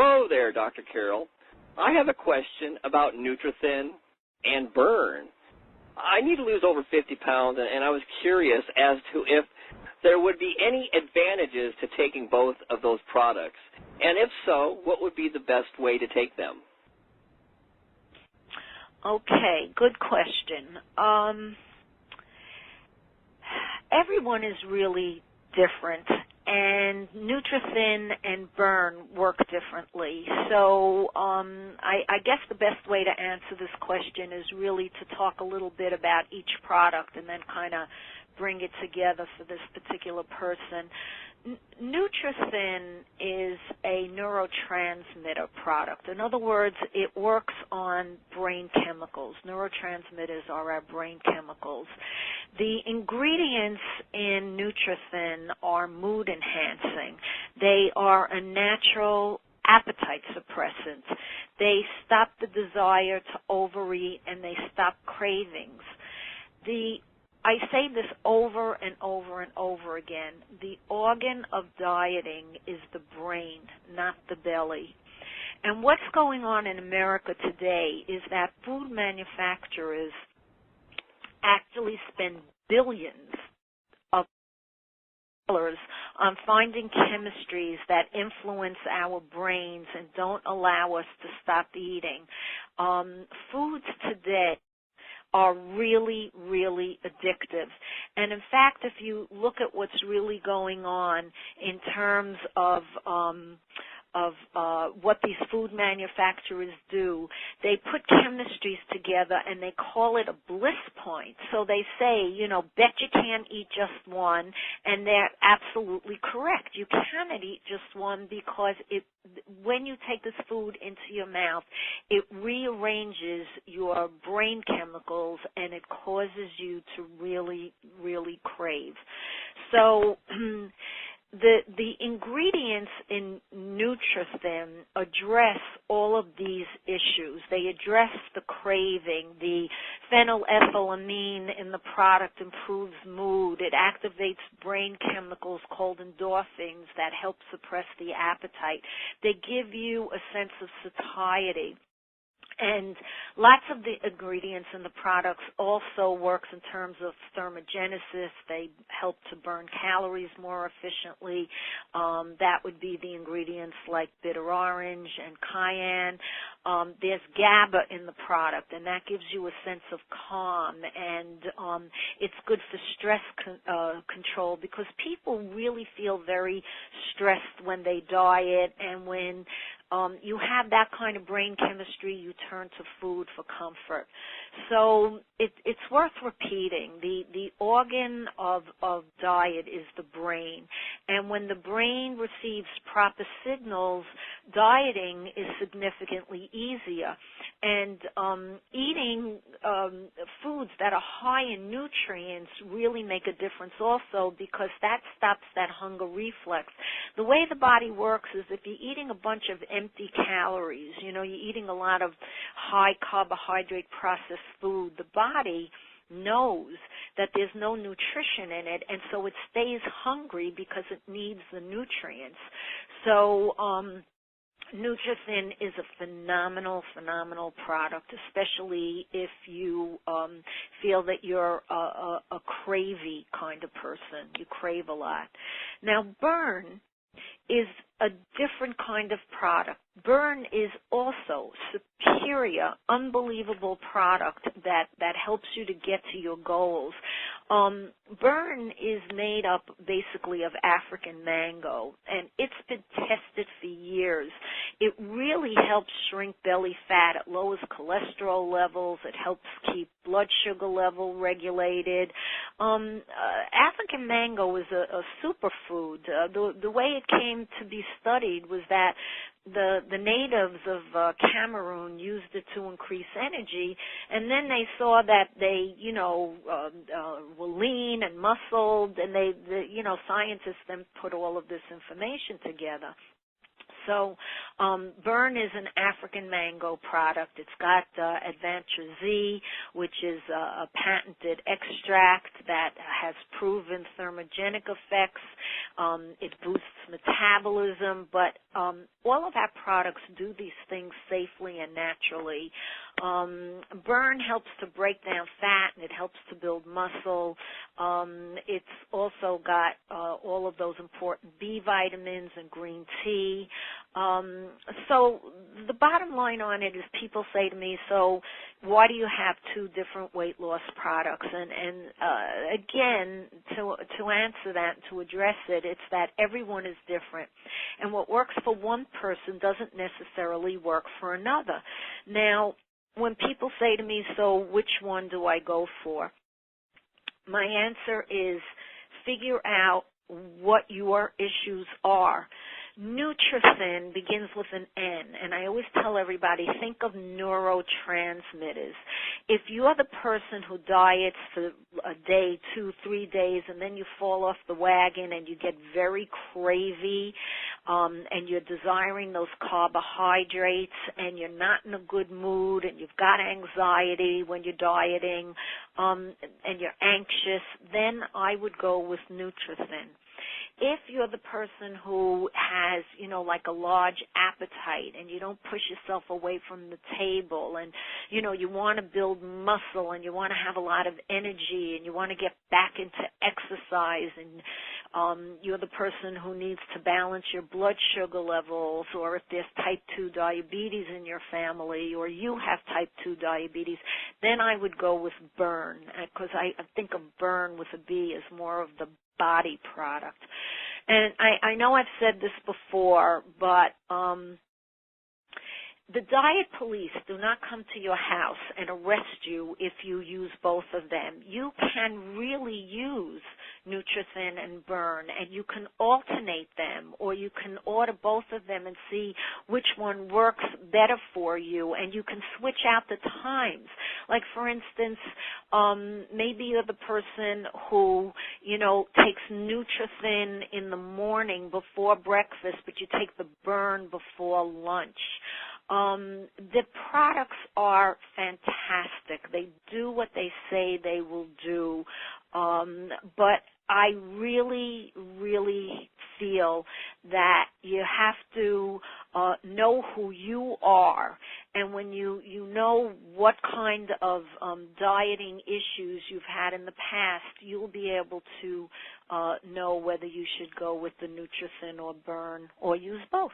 Hello there, Dr. Carol. I have a question about NutriThin and burn. I need to lose over 50 pounds, and I was curious as to if there would be any advantages to taking both of those products. And if so, what would be the best way to take them? Okay, good question. Everyone is really different, and NutriThin and burn work differently. So I guess the best way to answer this question is really to talk a little bit about each product and then kind of bring it together for this particular person. NutriThin is a neurotransmitter product. In other words, it works on brain chemicals. Neurotransmitters are our brain chemicals. The ingredients in NutriThin are mood enhancing. They are a natural appetite suppressant. They stop the desire to overeat and they stop cravings. I say this over and over and over again. The organ of dieting is the brain, not the belly. And what's going on in America today is that food manufacturers actually spend billions of dollars on finding chemistries that influence our brains and don't allow us to stop eating. Foods today are really, really addictive. And in fact, if you look at what's really going on in terms of what these food manufacturers do, they put chemistries together and they call it a bliss point. So they say, bet you can't eat just one, and they're absolutely correct. You cannot eat just one because when you take this food into your mouth, it rearranges your brain chemicals and it causes you to really, really crave. So the ingredients in NutriThin address all of these issues. They address the craving. The phenylethylamine in the product improves mood. It activates brain chemicals called endorphins that help suppress the appetite. They give you a sense of satiety. And lots of the ingredients in the products also works in terms of thermogenesis. They help to burn calories more efficiently. That would be the ingredients like bitter orange and cayenne. There's GABA in the product, and that gives you a sense of calm, and it's good for stress control because people really feel very stressed when they diet, and when you have that kind of brain chemistry, you turn to food for comfort. So it's worth repeating. The organ of diet is the brain. And when the brain receives proper signals, dieting is significantly easier. And eating foods that are high in nutrients really make a difference also because that stops that hunger reflex. The way the body works is if you're eating a bunch of empty calories, you're eating a lot of high carbohydrate processed food, the body knows that there's no nutrition in it, and so it stays hungry because it needs the nutrients. So NutriThin is a phenomenal product, especially if you feel that you're a cravey kind of person. You crave a lot. Now, burn is a different kind of product. Burn is also superior, unbelievable product that helps you to get to your goals. Burn is made up basically of African mango, and it's been tested for years. It really helps shrink belly fat. It lowers cholesterol levels. It helps keep blood sugar level regulated. African mango is a superfood. The way it came to be studied was that the natives of Cameroon used it to increase energy, and then they saw that they, were lean and muscled, and scientists then put all of this information together. So burn is an African mango product. It's got Advantra Z, which is a patented extract that has proven thermogenic effects. It boosts metabolism, but all of our products do these things safely and naturally. Burn helps to break down fat, and it helps to build muscle. It's also got all of those important B vitamins and green tea. So the bottom line on it is people say to me, so why do you have two different weight loss products? And again, to answer that, to address it, it's that everyone is different. And what works for one person doesn't necessarily work for another. Now, when people say to me, so which one do I go for? My answer is figure out what your issues are. NutriThin begins with an N, and I always tell everybody, think of neurotransmitters. If you're the person who diets for a day, 2, 3 days, and then you fall off the wagon and you get very cravey, and you're desiring those carbohydrates, and you're not in a good mood, and you've got anxiety when you're dieting, and you're anxious, then I would go with NutriThin. If you're the person who has, like a large appetite and you don't push yourself away from the table and, you want to build muscle and you want to have a lot of energy and you want to get back into exercise and you're the person who needs to balance your blood sugar levels, or if there's type 2 diabetes in your family or you have type 2 diabetes, then I would go with Burn, because I think of Burn with a B as more of the body product. And I know I've said this before, but the diet police do not come to your house and arrest you if you use both of them. You can really use NutriThin and Burn, and you can alternate them, or you can order both of them and see which one works better for you, and you can switch out the times. Like, for instance, maybe you're the person who, takes NutriThin in the morning before breakfast, but you take the Burn before lunch. The products are fantastic. They do what they say they will do, but I really, really feel that you have to know who you are, and when you know what kind of dieting issues you've had in the past, you'll be able to know whether you should go with the NutriThin or Burn or use both.